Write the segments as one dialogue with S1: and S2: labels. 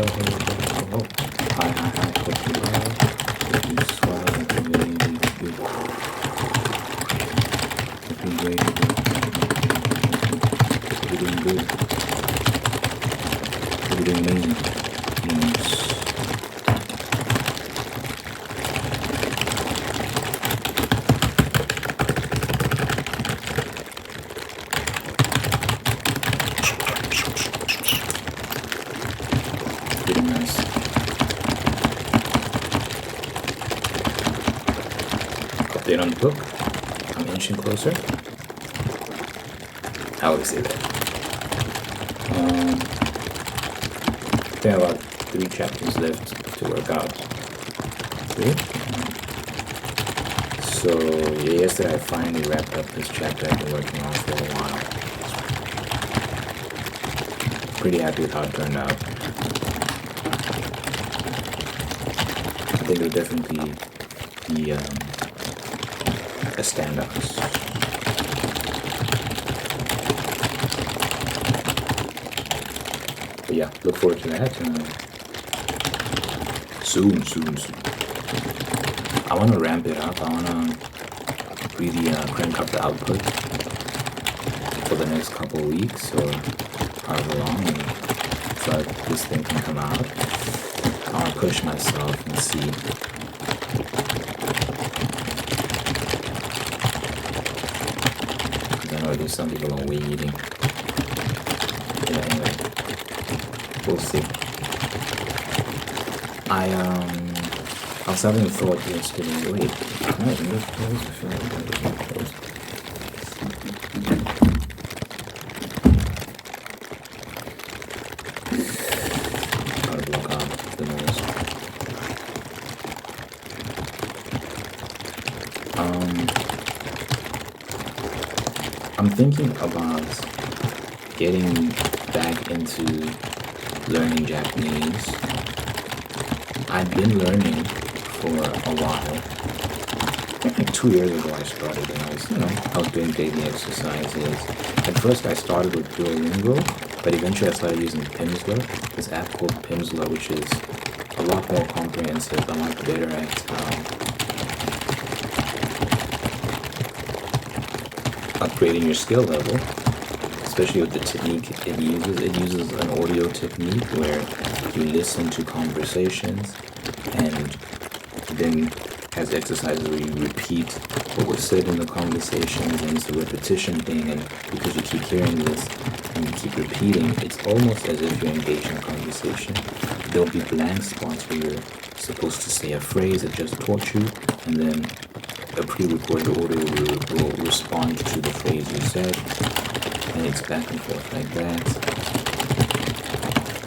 S1: Oh, hi, hope you well. Hope you swell like a baby. Hope you're great. Hope you're doing good. Hope you're doing amazing. Yes. Pretty nice. Update on the book. I'm inching closer. I always say that. We have about 3 chapters left to work out. 3? So yeah, yesterday I finally wrapped up this chapter I've been working on for a while. Pretty happy with how it turned out. I think it'll definitely be a standout. But yeah, look forward to that soon. I want to ramp it up. I want to really crank up the output for the next couple of weeks or however long, and so that this thing can come out. I want to push myself and see. Because I know there's some people are waiting. Yeah, anyway. We'll see. I was having a thought yesterday. Wait, can I move close? I feel like I was not close. Gotta block out the noise. I'm thinking about getting back into learning Japanese. I've been learning for a while. I think like 2 years ago I started, and I was doing daily exercises. At first I started with Duolingo, but eventually I started using Pimsleur, this app called Pimsleur, which is a lot more comprehensive, a lot better at upgrading your skill level, especially with the technique it uses. It uses an audio technique where you listen to conversations and then has exercises where you repeat what was said in the conversations, and it's a repetition thing, and because you keep hearing this and you keep repeating, it's almost as if you're engaged in a conversation. There'll be blank spots where you're supposed to say a phrase that just taught you, and then a pre-recorded audio will respond to the phrase you said, and it's back and forth like that,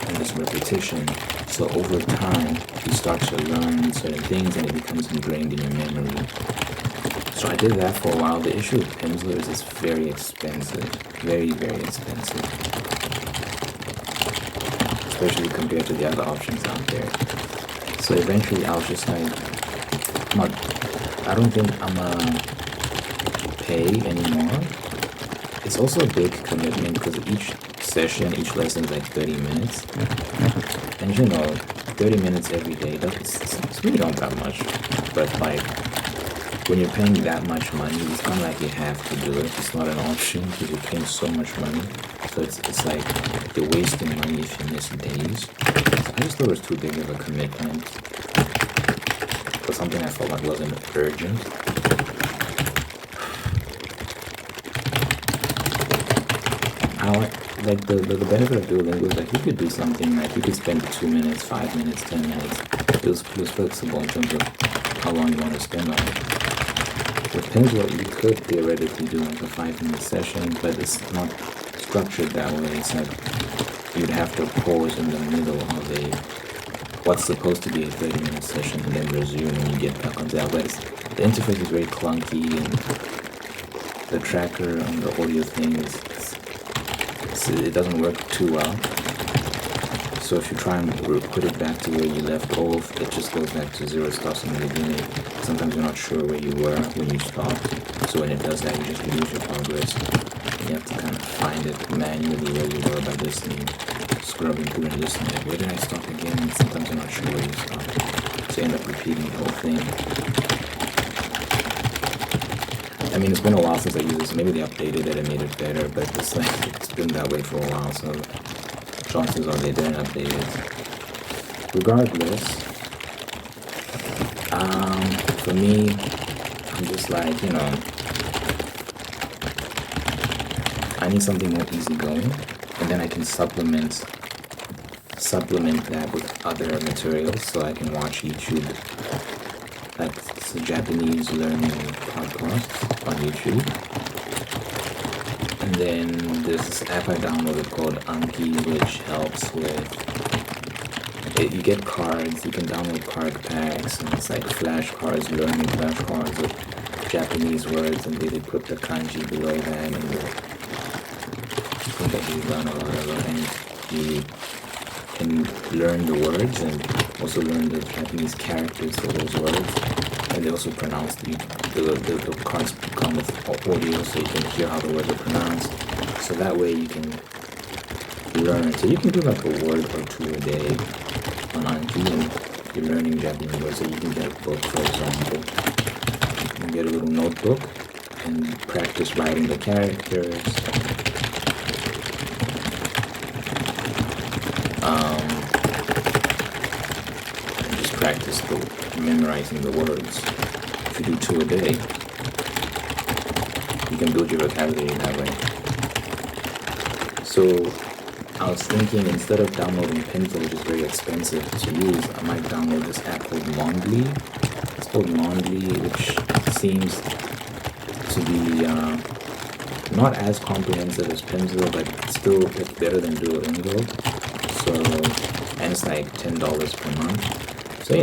S1: and this repetition. So over time, you start to learn certain things, and it becomes ingrained in your memory. So I did that for a while. The issue with Pimsleur is it's very expensive, very, very expensive, especially compared to the other options out there. So eventually, I was just like, I don't think I'm gonna pay anymore. It's also a big commitment because each session, each lesson is like 30 minutes. And 30 minutes every day, it's really not that much. But like, when you're paying that much money, it's kind of like you have to do it. It's not an option because you're paying so much money. So it's like you're wasting money if you miss days. I just thought it was too big of a commitment for something I felt like wasn't urgent. Like the benefit of Duolingo is like you could do something like you could spend 2 minutes, 5 minutes, 10 minutes. It was flexible in terms of how long you want to spend on it. With Pimsleur, you could theoretically do like a 5-minute session, but it's not structured that way. It's like you'd have to pause in the middle of what's supposed to be a 30-minute session and then resume when you get back onto that. But the interface is very clunky, and the tracker on the audio thing it doesn't work too well. So if you try and put it back to where you left off, it just goes back to zero, starts in the beginning. Sometimes you're not sure where you were when you stopped. So when it does that, you just lose your progress. And you have to kind of find it manually where you were by listening. scrubbing through and listening, like, where did I stop again? And sometimes you're not sure where you stop. So you end up repeating the whole thing. I mean, it's been a while since I used this. Maybe they updated it and made it better, but it's like, it's been that way for a while, so chances are they didn't update it. Regardless, for me, I'm just like, I need something more easygoing, and then I can supplement that with other materials. So I can watch YouTube, like the Japanese learning podcasts on YouTube. And then there's this app I downloaded called Anki, which helps with it. You get cards, you can download card packs, and it's like flashcards, learning flashcards with Japanese words, and they put the kanji below that, and that you learn a lot of, and you can learn the words and also learn the Japanese characters for those words. And they also pronounce the cards come with audio, so you can hear how the words are pronounced. So that way you can learn. So you can do like a word or two a day on Anki, and you're learning Japanese words. So you can get a book, for example. You can get a little notebook and practice writing the characters. And just practice memorizing the words. If you do 2 a day, you can build your vocabulary that way. So I was thinking, instead of downloading Tingle, which is very expensive to use, I might download this app called Mondly. It's called Mondly, which seems to be not as comprehensive as Tingle, but still it's better than Duolingo. So, and it's like $10 per month. So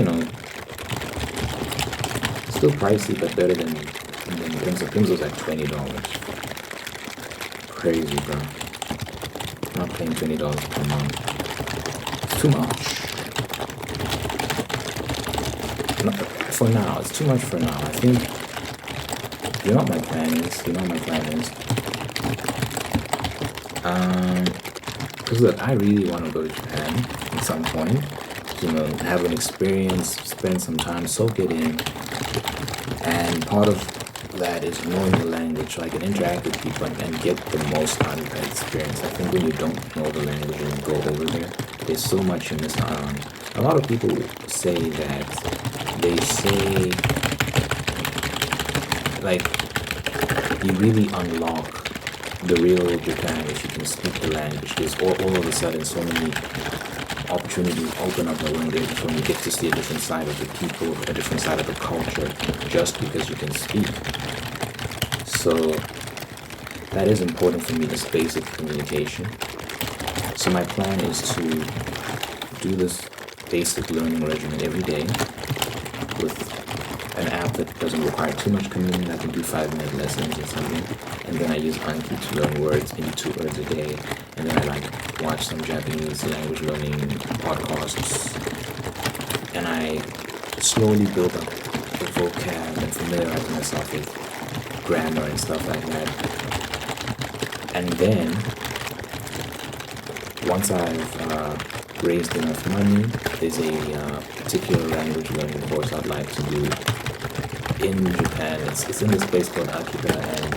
S1: still pricey, but better than Tingle. Tingle's like $20. Crazy, bro. I'm not paying $20 per month. It's too much. For now, it's too much for now. I think you know what my plan is. Because look, I really want to go to Japan at some point. Have an experience, spend some time, soak it in. And part of that is knowing the language, so I can interact with people and get the most out of that experience. I think when you don't know the language and you go over there, there's so much you miss out on. A lot of people say that like, you really unlock the real Japan if you can speak the language. There's all of a sudden so many opportunities open up when you get to see a different side of the people, a different side of the culture, just because you can speak. So that is important for me, this basic communication. So my plan is to do this basic learning regimen every day with an app that doesn't require too much commitment. I can do 5-minute lessons or something, and then I use Anki to learn words, maybe 2 words a day, and then I watch some Japanese language learning podcasts, and I slowly build up the vocab and familiarize myself with grammar and stuff like that. And then once I've raised enough money, there's a particular language learning course I'd like to do in Japan. It's in this place called Akita, and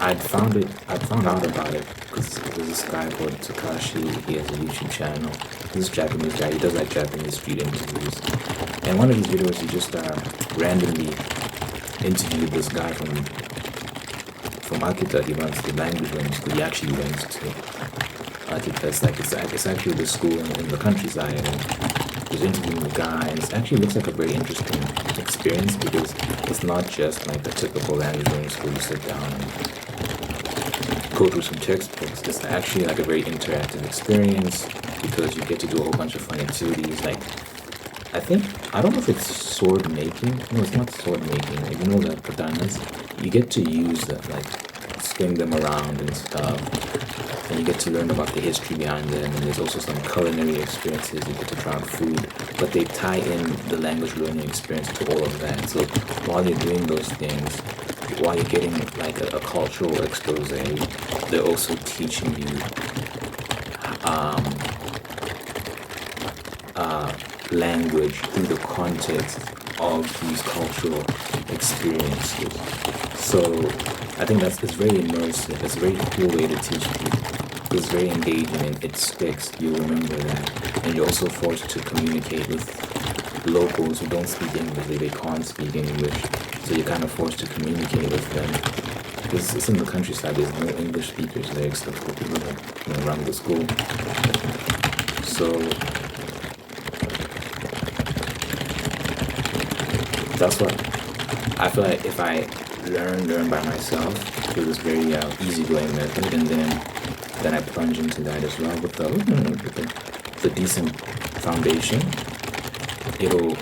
S1: I found out about it because there's this guy called Takashi. He has a YouTube channel. He's a Japanese guy. He does like Japanese street interviews. And one of his videos, he just randomly interviewed this guy from Akita. He runs the language learning school. He actually went to Akita. It's actually the school in the countryside. And he's interviewing the guy, and it actually looks like a very interesting experience because it's not just like the typical language learning school. You sit down and go through some textbooks. It's actually like a very interactive experience because you get to do a whole bunch of fun activities. Like, I don't know if it's sword making. No, it's not sword making. Like, you know, the katanas, you get to use them, like swing them around and stuff. And you get to learn about the history behind them. And there's also some culinary experiences. You get to try out food, but they tie in the language learning experience to all of that. So while you're doing those things, while you're getting like a cultural expose, they're also teaching you language through the context of these cultural experiences. So I think it's very immersive. It's a very cool way to teach people. It's very engaging and it sticks. You remember that. And you're also forced to communicate with locals who don't speak English. They can't speak English. So you're kind of forced to communicate with them. Because it's in the countryside. There's no English speakers there except for people that run the school. So that's what I feel like. If I learn by myself, it was very easygoing method, and then I plunge into that as well with the decent foundation. It'll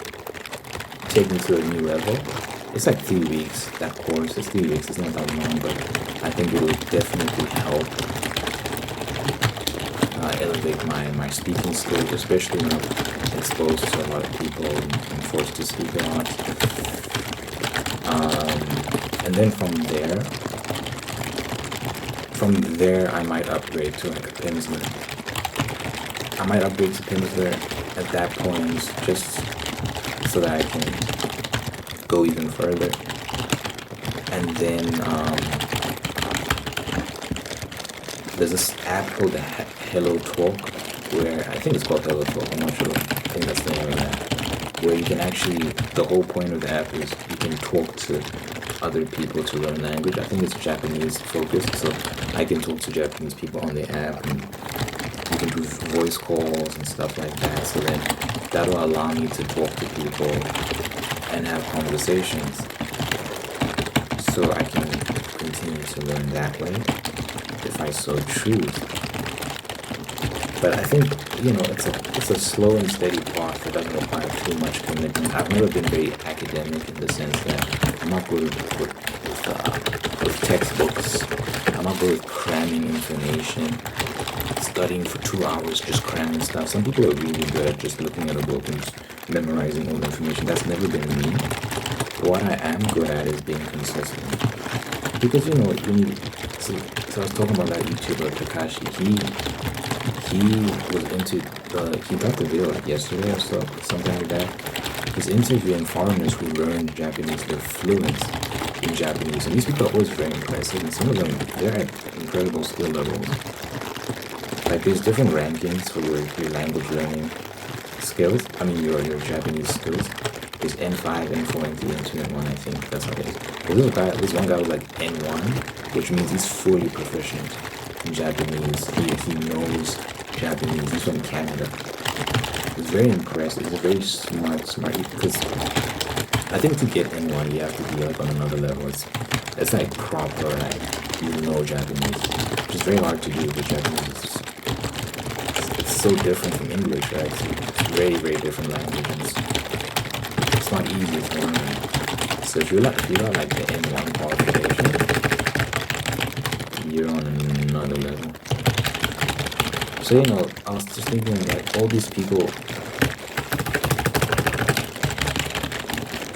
S1: take me to a new level. It's like 3 weeks, that course. It's 3 weeks, it's not that long, but I think it will definitely help elevate my speaking skills, especially when I'm exposed to a lot of people and forced to speak a lot. And then from there I might upgrade to like a Pimsleur. I might upgrade to Pimsleur at that point, just so that I can go even further. And then there's this app called the Hello Talk, where I think it's called Hello Talk, I'm not sure, I think that's the name of that, where you can actually, the whole point of the app is you can talk to other people to learn language. I think it's Japanese focused, so I can talk to Japanese people on the app, and you can do voice calls and stuff like that, so then that'll allow me to talk to people and have conversations, so I can continue to learn that way if I so choose. But I think, it's a slow and steady path that doesn't require too much commitment. I've never been very academic in the sense that I'm not good with textbooks. I'm not good with cramming information, studying for 2 hours, just cramming stuff. Some people are really good at just looking at a book and just memorizing all the information. That's never been me. What I am good at is being consistent. Because, so I was talking about that YouTuber, Takashi. He was into he got the video like yesterday or so, something like that. He's interviewing foreigners who learn Japanese. They're fluent in Japanese, and these people are always very impressive, and some of them, they're at incredible skill levels. Like, there's different rankings for your language learning skills. I mean, your Japanese skills. There's N5, N4, N3, N2, N1, I think. That's how it is. But this one guy was like N1, which means he's fully proficient in Japanese. He knows Japanese. He's from Canada. It's very impressive. He's a very smart, because I think to get N1, you have to be like on another level. It's like proper, like, you know Japanese, which is very hard to do with Japanese. It's so different from English, right? It's very, very different language. And it's not easy to learn. So if you don't like the N1 qualification, you're on another level. So, I was just thinking, like, all these people,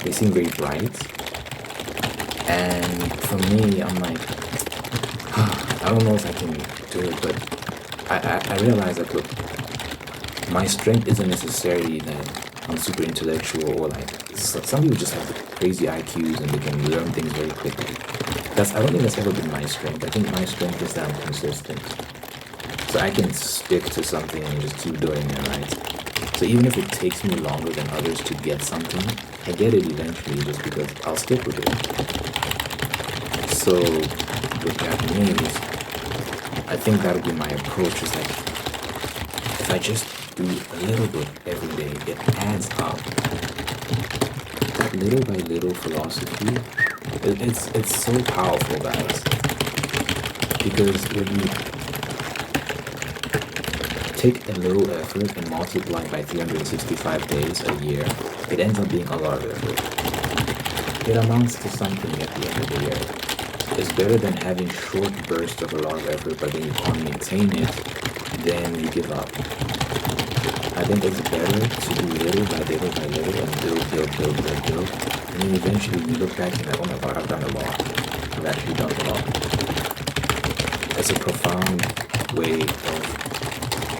S1: they seem very bright. And for me, I'm like, I don't know if I can do it, but I realize that, look, my strength isn't necessarily that I'm super intellectual, or like, some people just have crazy IQs and they can learn things very quickly. I don't think that's ever been my strength. I think my strength is that I'm consistent. So I can stick to something and just keep doing it, right? So even if it takes me longer than others to get something, I get it eventually just because I'll stick with it. So with Japanese, I think that would be my approach. Is like, if I just do a little bit every day, it adds up. That little by little philosophy, it's so powerful, guys. Because when you take a little effort and multiply by 365 days a year, it ends up being a lot of effort. It amounts to something at the end of the year. It's better than having short bursts of a lot of effort, but then you can't maintain it, then you give up. I think it's better to do little by little by little and build. And then eventually you look back and you're like, oh my god, I've done a lot. I've actually done a lot. It's a profound way of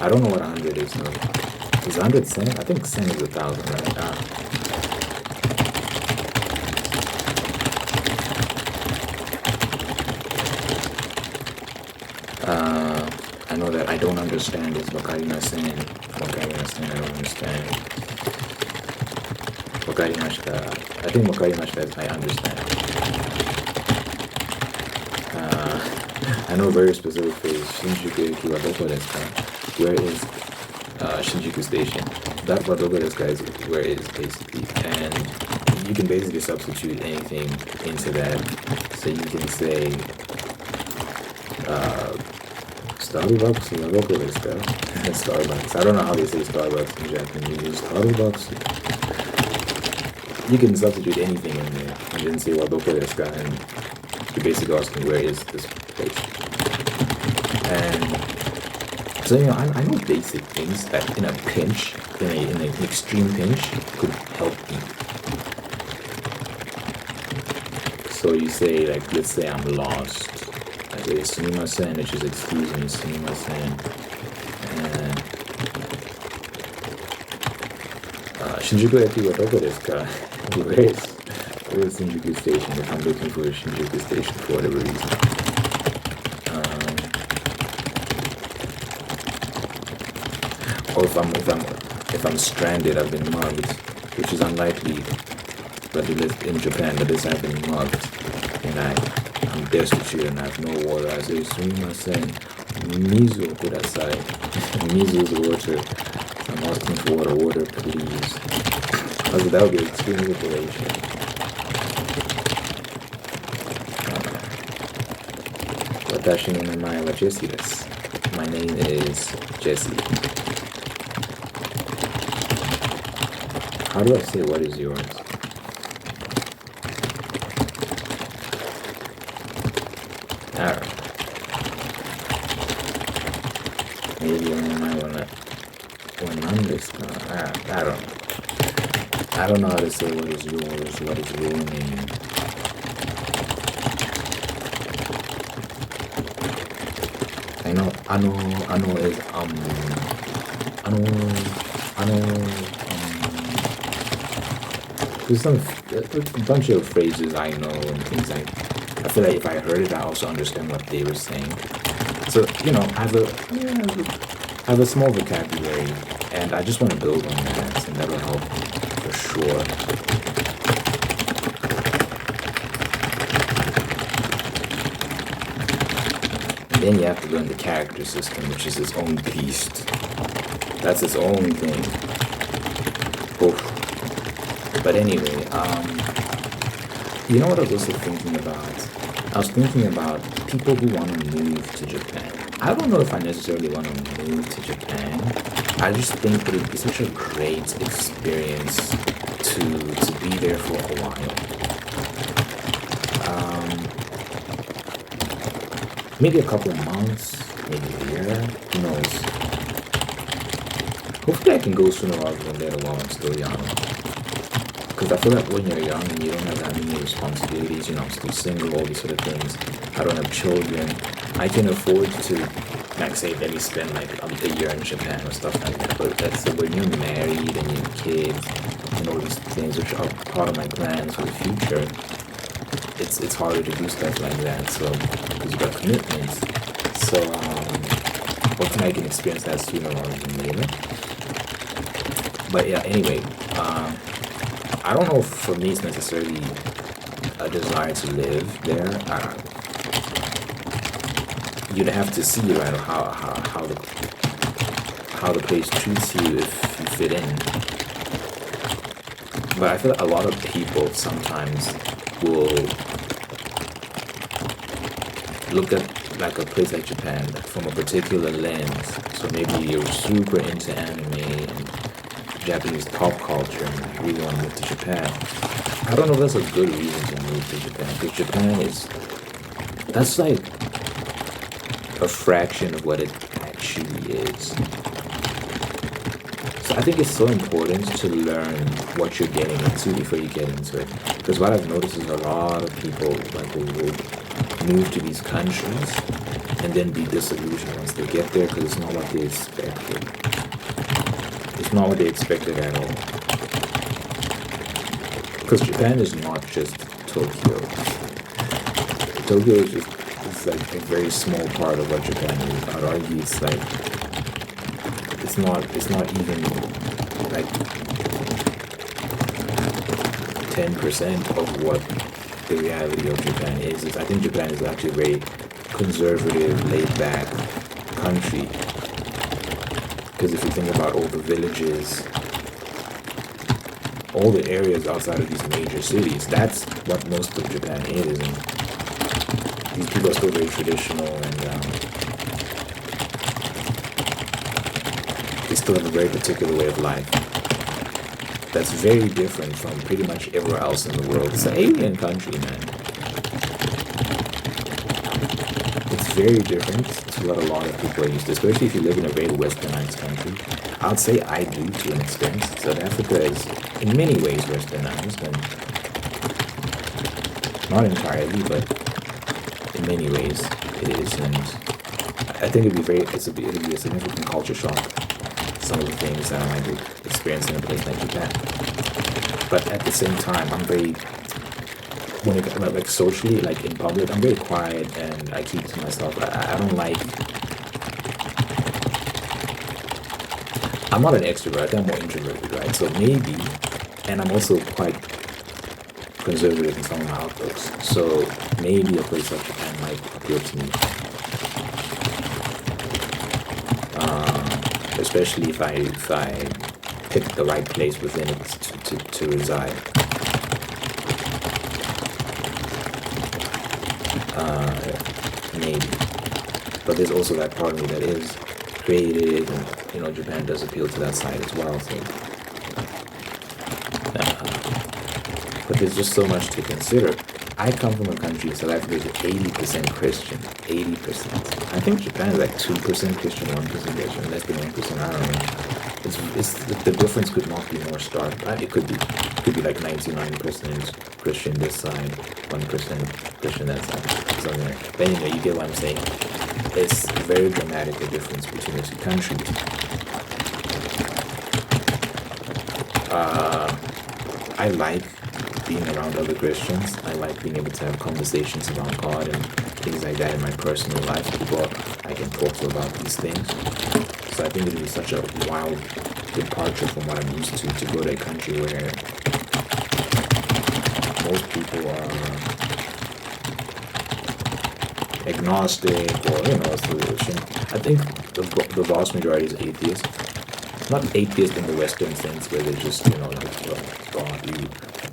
S1: I don't know what 100 is though. Is 100 cent? I think cent is 1,000, right? I know that I don't understand is Bakarina saying. Bakarina saying I don't understand. Wakarimashita. I think Wakarimashita is I understand. I know a very specific phrase. Shinjuku Ikiwa Doko desu ka? Where is Shinjuku Station? That Wadoko desu ka is where it is basically. And you can basically substitute anything into that. So you can say Starbucks Wadoko desu ka? Starbucks. I don't know how they say Starbucks in Japanese. Starbucks. You can substitute anything in there and then say Wadoko desu ka? And you're basically asking where is this place. And so, you know, I know basic things that in a pinch, in an extreme pinch, could help me. So you say, like, let's say I'm lost. I say, sumimasen, which is excuse me, sumimasen. And Shinjuku eki wa doko desu ka? Where is Shinjuku Station if I'm looking for a Shinjuku Station for whatever reason? Or if I'm stranded, I've been mugged, which is unlikely, but in Japan, but this I've been mugged, and I'm destitute and I have no water. I say, sumimasen, mizu kudasai. Mizu is water. I'm asking for water, please. Also, that would be extremely liberation. Watashi no namae wa Jesse desu. My name is Jesse. How do I say what is yours? maybe I might wanna I don't know how to say what is yours, what is your name. I know is I know there's a bunch of phrases I know and things I feel like if I heard it I also understand what they were saying. So, I have a small vocabulary and I just want to build on that and that'll help for sure. And then you have to learn the character system, which is its own beast. That's its own thing. Oof. But anyway, you know what I was also thinking about? I was thinking about people who want to move to Japan. I don't know if I necessarily want to move to Japan. I just think it would be such a great experience to be there for a while. Maybe a couple of months, maybe a year, who knows? Hopefully I can go sooner rather than later while I'm still young. Because I feel like when you're young and you don't have that many responsibilities, I'm still single, all these sort of things. I don't have children. I can afford to, like, say, maybe spend like a year in Japan or stuff like that. But that's when you're married and you have kids and all these things, which are part of my plans for the future. It's harder to do stuff like that. So because you've got commitments. So hopefully I can experience that sooner rather than later. But yeah, anyway. I don't know if for me it's necessarily a desire to live there. You'd have to see, right, how the place treats you if you fit in. But I feel like a lot of people sometimes will look at like a place like Japan from a particular lens. So maybe you're super into anime and Japanese pop culture and really want to move to Japan. I don't know if that's a good reason to move to Japan, because Japan that's like a fraction of what it actually is. So I think it's so important to learn what you're getting into before you get into it. Because what I've noticed is a lot of people like will move to these countries and then be disillusioned once they get there because it's not what they expected. It's not what they expected at all. Because Japan is not just Tokyo. Tokyo is just like a very small part of what Japan is. I'd argue it's like it's not even like 10% of what the reality of Japan is. I think Japan is actually a very conservative, laid back country. Because if you think about all the villages, all the areas outside of these major cities, that's what most of Japan is. And these people are still very traditional and they still have a very particular way of life. That's very different from pretty much everywhere else in the world. It's an alien country, man. It's very different to what a lot of people are used to, especially if you live in a very westernized country. I'd say I do to an extent. South Africa is in many ways westernized, and not entirely, but in many ways it is. And I think it'd be a significant culture shock, some of the things that I might experience in a place like Japan. But at the same time, I'm very, when it like socially, like in public, I'm very quiet and I keep to myself. I don't like, I'm not an extrovert, I think I'm more introverted, right? So maybe, and I'm also quite conservative in some of my outlooks. So maybe a place like Japan might appeal to me. Especially if I pick the right place within it to reside. Maybe. But there's also that part of me that is creative, and Japan does appeal to that side as well. So, but there's just so much to consider. I come from a country, South Africa is 80% Christian. 80%. I think Japan is like 2% Christian, 1% Christian, less than 1%. I don't know. It's the difference could not be more stark. It could be like 99% Christian this side, 1% Christian that side, something like that. But anyway, you get what I'm saying. It's very dramatic the difference between the two countries. I like being around other Christians. I like being able to have conversations about God and things like that in my personal life. People I can talk to about these things. So I think it would be such a wild departure from what I'm used to go to a country where most people are agnostic or, I think the vast majority is atheist. Not atheist in the Western sense where they're just, like, well, God, you.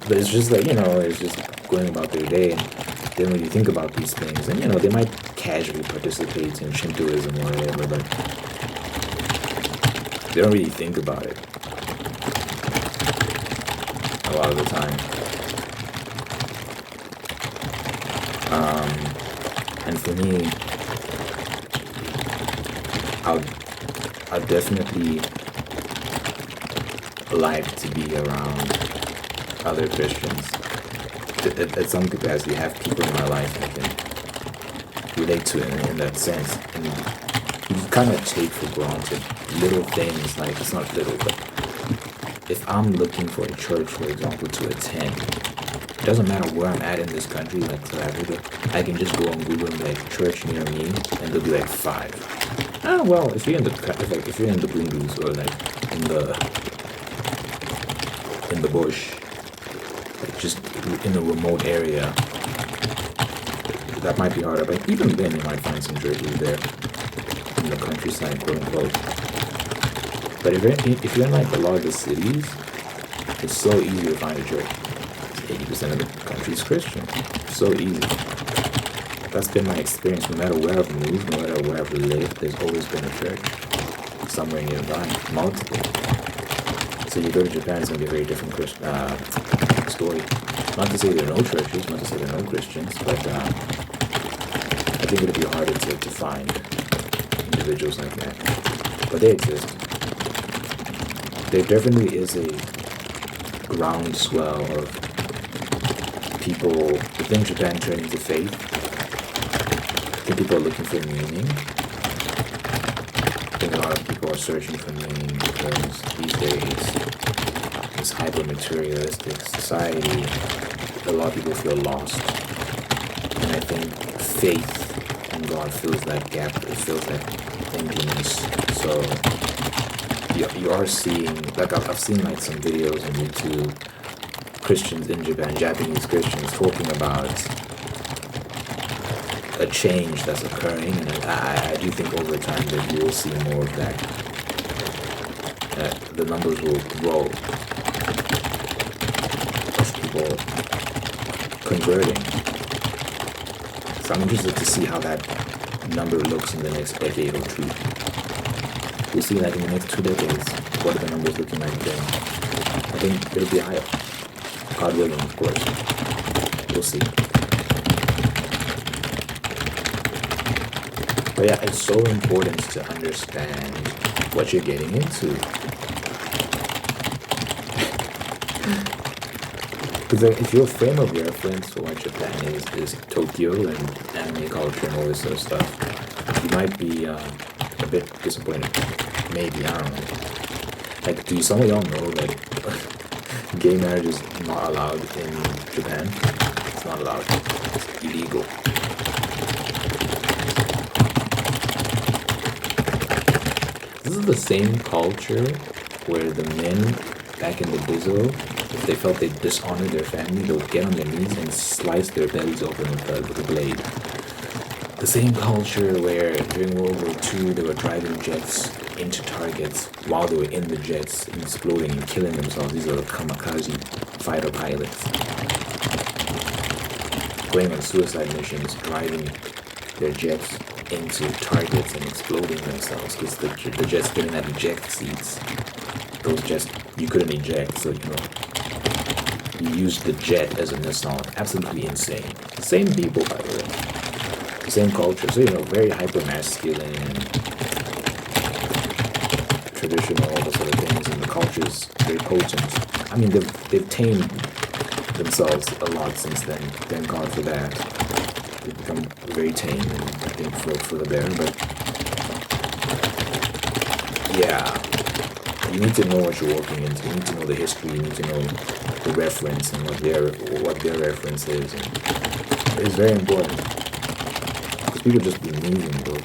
S1: But it's just like, it's just going about their day and they don't really think about these things. And, they might casually participate in Shintoism or whatever, but they don't really think about it a lot of the time. And for me, I'll definitely like to be around other Christians. At some capacity, have people in my life that can relate to it in that sense. And you kind of take for granted little things, like, it's not little, but if I'm looking for a church, for example, to attend, it doesn't matter where I'm at in this country, like South Africa, I can just go on Google and be like, church near me, and there'll be like 5. Oh, well, if you're in the Bungus or like in the bush, like just in a remote area, that might be harder. But even then, you might find some churches there in the countryside, quote unquote. But if you're in like a lot of the cities, it's so easy to find a church. 80% of the country is Christian. So easy. That's been my experience. No matter where I've moved, no matter where I've lived, there's always been a church somewhere nearby, multiple. So you go to Japan, it's going to be a very different story. Not to say there are no churches, not to say there are no Christians, but I think it'll be harder to find individuals like that. But they exist. There definitely is a groundswell of people within Japan turning to faith. I think people are looking for meaning. I think a lot of people are searching for meaning because these days, this hyper-materialistic society, a lot of people feel lost. And I think faith in God fills that gap, it fills that emptiness. So you are seeing, like I've seen like some videos on YouTube, Christians in Japan, Japanese Christians talking about a change that's occurring, and I do think over time that you will see more of that. The numbers will grow of people converting. So I'm interested to see how that number looks in the next decade or two. We'll see that in the next 2 decades. What are the numbers looking like then? I think it'll be higher. God willing, of course. We'll see. But yeah, it's so important to understand what you're getting into. Because if your frame of reference for what Japan is Tokyo and anime culture and all this sort of stuff, you might be a bit disappointed. Maybe, I don't know. Like, do some of y'all know that gay marriage is not allowed in Japan? It's not allowed. It's illegal. This is the same culture where the men back in the Bizo, if they felt they dishonored their family, they would get on their knees and slice their bellies open with a blade. The same culture where during World War II they were driving jets into targets while they were in the jets, exploding and killing themselves. These are the kamikaze fighter pilots going on suicide missions, driving their jets into targets and exploding themselves because the jets didn't have eject seats. Those jets you couldn't eject, so you use the jet as a missile. Absolutely insane. The same people, by the way. The same culture. So, very hyper masculine and traditional, all those other things, and the culture is very potent. I mean, they've tamed themselves a lot since then. Thank God for that. They've become very tame, and I think for the better. But yeah, you need to know what you're walking into. You need to know the history. You need to know the reference and what their reference is. And it's very important because people just be moving, bro.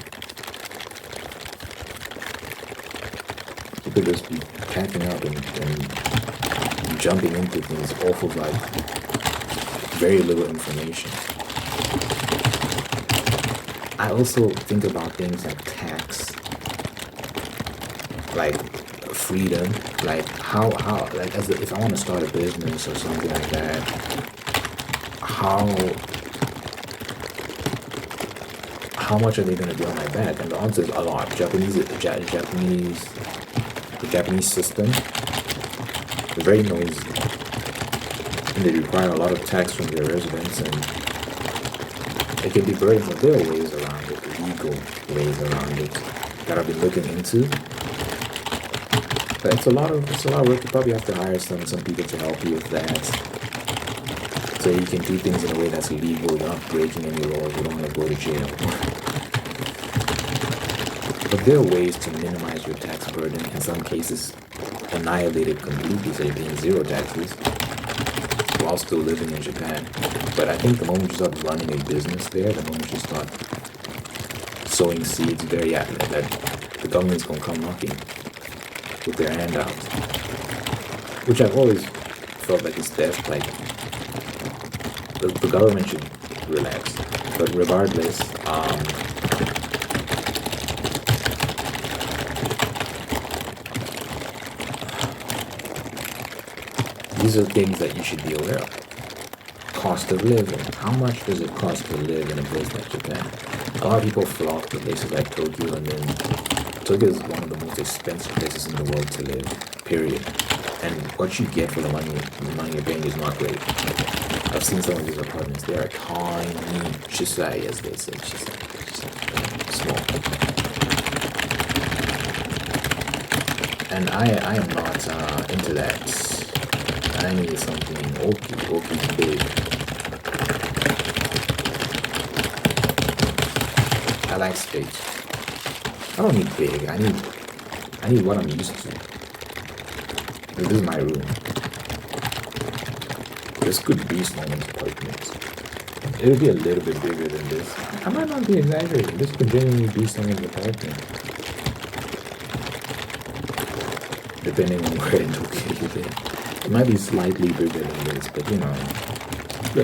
S1: People just be packing up and jumping into things off of like very little information. I also think about things like tax, like freedom, like how like if I want to start a business or something like that, how much are they going to be on my back? And the answer is a lot. The Japanese system is very noisy, and they require a lot of tax from their residents, and it can be burdensome. There are ways around it, legal ways around it that I've been looking into. But it's a lot of work. You probably have to hire some people to help you with that, so you can do things in a way that's legal. You're not breaking any laws. You don't want to go to jail. But there are ways to minimize your tax burden. In some cases, annihilate it completely, so you're paying zero taxes while still living in Japan. But I think the moment you start running a business there, the moment you start sowing seeds there, yeah, that the government's gonna come knocking with their hand out. Which I've always felt like it's theft. Like the government should relax. But regardless, these are things that you should be aware of. Cost of living. How much does it cost to live in a place like Japan? A lot of people flock to places like Tokyo, and then Tokyo is one of the most expensive places in the world to live, period. And what you get for the money you're paying is not great. I've seen some of these apartments. They are tiny, chisai, as they say, chisai, small. And I am not into that. I need something oki big. I like space. I don't need big. I need what I'm used to. This is my room. This could be someone's apartment. It'll be a little bit bigger than this. I might not be exaggerating. This could genuinely be someone's apartment. Depending on where in Tokyo you live. It might be slightly bigger than this, but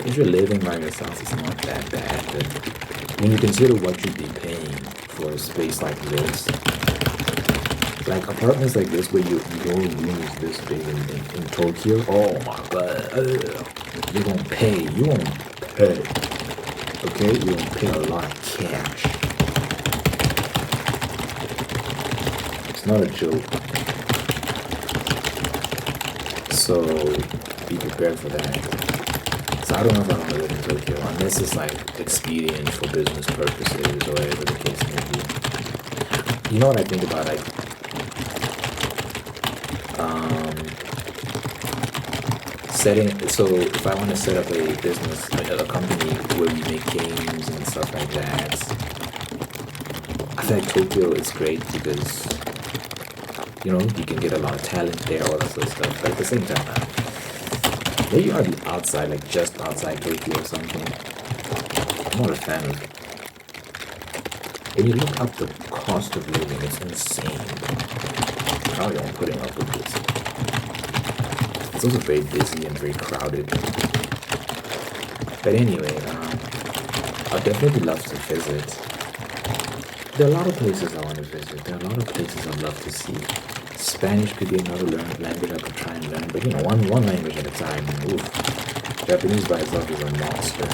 S1: if you're living by yourself, it's not that bad. But when you consider what you'd be paying for a space like this, like apartments like this where your room is this big in Tokyo, oh my god, you won't pay, okay? You won't pay a lot of cash. It's not a joke. So be prepared for that. So I don't know if I want to live in Tokyo unless it's like expedient for business purposes or whatever the case may be. You know what I think about, like so if I want to set up a business, like a company where we make games and stuff like that, I feel like Tokyo is great because you can get a lot of talent there, all that sort of stuff. But at the same time, maybe I'll be outside, like just outside Tokyo or something. I'm not a fan of it. When you look up the cost of living, it's insane. How are you putting up with this? It's also very busy and very crowded. But anyway, I'd definitely love to visit. There are a lot of places I want to visit. There are a lot of places I'd love to see. Spanish could be another language I could try and learn, but one language at a time. Oof. Japanese by itself is a monster.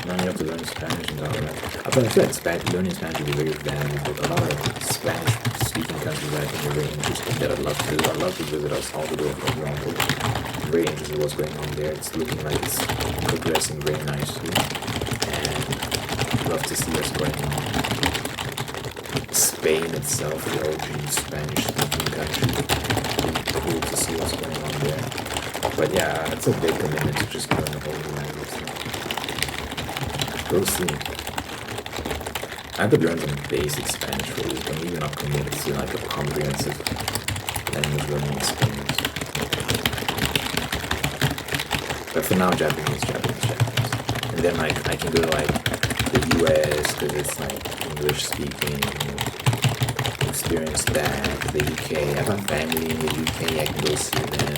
S1: Now you have to learn Spanish and all that. I feel like learning Spanish would be very valuable. A lot of Spanish-speaking countries I think are very interesting that I'd love to visit El Salvador, for example. very interested in what's going on there. It's looking like it's progressing very nicely, and I'd love to see what's going on. Spain itself, the origin Spanish-speaking country. Cool to see what's going on there. But yeah, it's a big commitment to just learn a whole new language. We'll see. I could learn some basic Spanish for a week. I'm even not committed to like a comprehensive language learning experience. But for now, Japanese. And then like I can go to like the US because it's like English speaking. Experience that. The UK. I have family in the UK. I can go see them.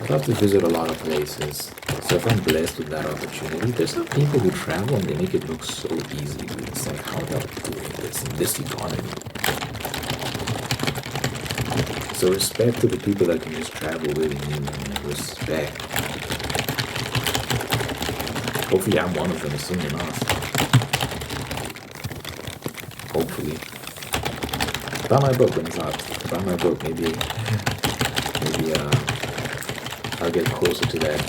S1: I'd love to visit a lot of places. So if I'm blessed with that opportunity, there's some people who travel and they make it look so easy. It's like, how are they doing this in this economy? So respect to the people that can just travel willingly, man. Respect. Hopefully I'm one of them soon enough. Hopefully. Buy my book when it's out. Buy my book, maybe I'll get closer to that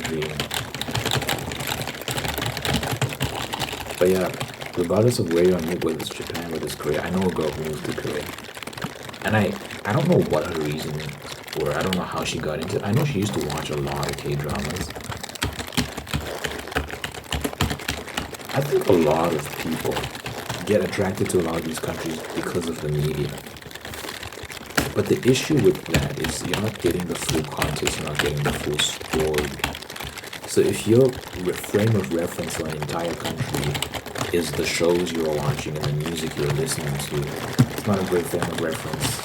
S1: dream. But yeah, regardless of where you're on, whether it's Japan, whether it's Korea, I know a girl who moved to Korea. And I don't know what her reason were. I don't know how she got into it. I know she used to watch a lot of K-dramas. I think a lot of people get attracted to a lot of these countries because of the media. But the issue with that is you're not getting the full context, you're not getting the full story. So if your frame of reference for an entire country is the shows you're watching and the music you're listening to, it's not a great frame of reference.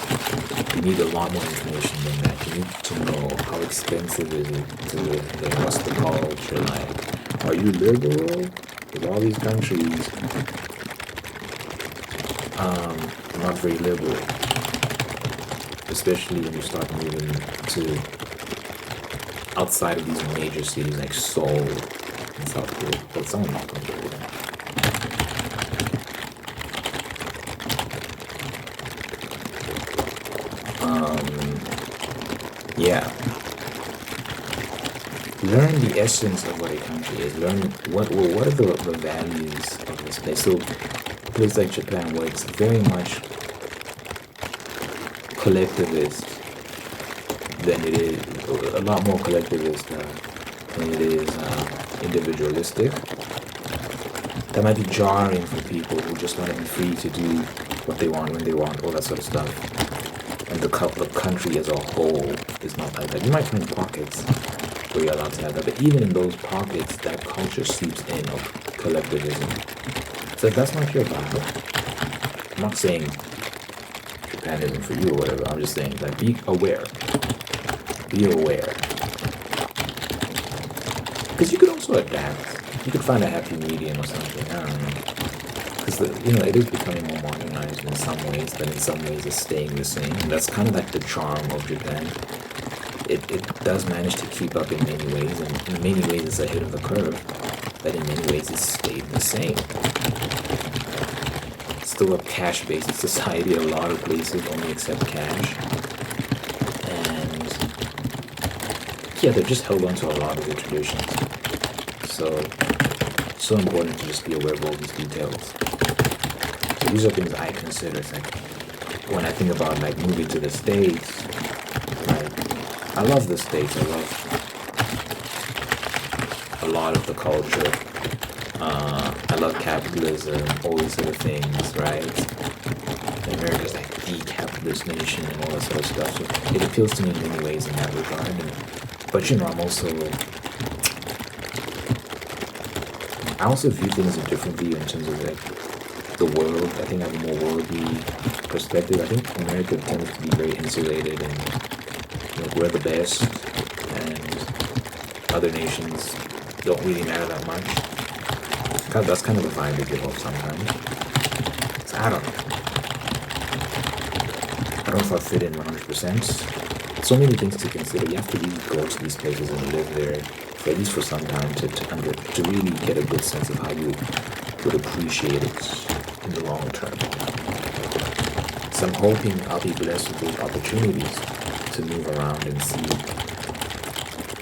S1: You need a lot more information than that. You need to know how expensive is it to live there, what's the culture like, are you liberal? With all these countries, not very liberal. Especially when you start moving to outside of these major cities like Seoul and South Korea. But someone not going to do that. Yeah. Learn the essence of what a country is. Learn what are the values of this place. So a place like Japan where it's very much collectivist than it is, a lot more collectivist than it is individualistic. That might be jarring for people who just want to be free to do what they want when they want, all that sort of stuff. And the country as a whole is not like that. You might find pockets where you're allowed to have that, but even in those pockets, that culture seeps in of collectivism. So if that's not your vibe, I'm not saying Japan isn't for you or whatever. I'm just saying that be aware. Be aware. Because you could also adapt. You could find a happy medium or something. I don't know. Because it is becoming more modernized in some ways, but in some ways it's staying the same. And that's kind of like the charm of Japan. It does manage to keep up in many ways, and in many ways it's ahead of the curve. But in many ways it's stayed the same. Still a cash-based society. A lot of places only accept cash, and yeah, they've just held on to a lot of their traditions. So it's so important to just be aware of all these details. So these are things I consider. It's like when I think about like moving to the States, like I love the States. I love a lot of the culture. I love capitalism, all these sort of things, right? America's like the capitalist nation and all that sort of stuff. So it appeals to me in many ways in that regard. But I also view things differently in terms of like the world. I think I have a more worldly perspective. I think America tends to be very insulated and we're the best, and other nations don't really matter that much. That's kind of the vibe they give off sometimes. So I don't know. I don't know if I fit in 100%. So many things to consider. You have to really go to these places and live there for at least for some time to really get a good sense of how you would appreciate it in the long term. So I'm hoping I'll be blessed with those opportunities to move around and see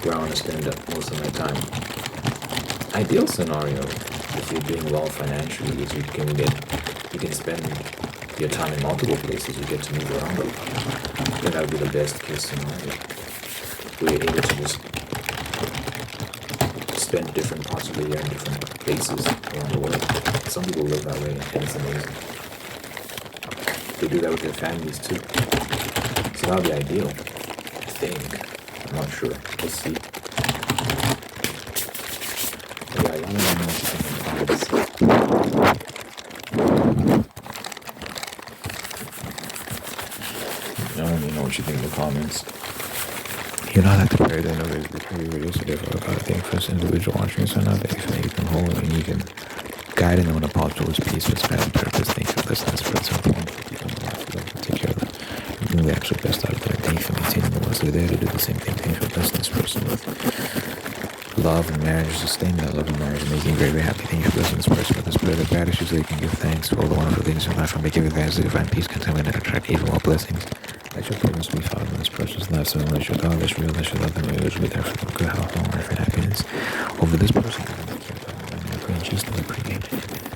S1: where I want to spend most of my time. Ideal scenario, if you're doing well financially, is you can spend your time in multiple places. You get to move around a lot. I think that would be the best case scenario. Where you're able to just spend different parts of the year in different places around the world. Some people live that way, and it's amazing. They do that with their families too. So that would be ideal, I think. I'm not sure. We'll see. But yeah, let me know what you think in the comments. Let me know what you think in the comments. You know, I like to pray that these videos are different about a thing for this individual watching, so now that you can hold and you can guide and on a path towards peace, respect, and purpose. Thank you for listening. Spread some form for people in life. We love to take care of them. We do the absolute best out of them. Thank you for maintaining the ones that are there to do the same thing. Thank you for blessing this person with love and marriage, sustaining that love and marriage, and making very, very happy. Thank you for blessing this person with the spirit of gratitude so you can give thanks for all the wonderful things in life and make everything as divine peace, contentment, and attract even more blessings. Let your presence be found in this person's life, so let your God, let your real, let your love, them, may always be there for them, good health, long life, and happiness. Over this person, I pray in Jesus' name, I pray.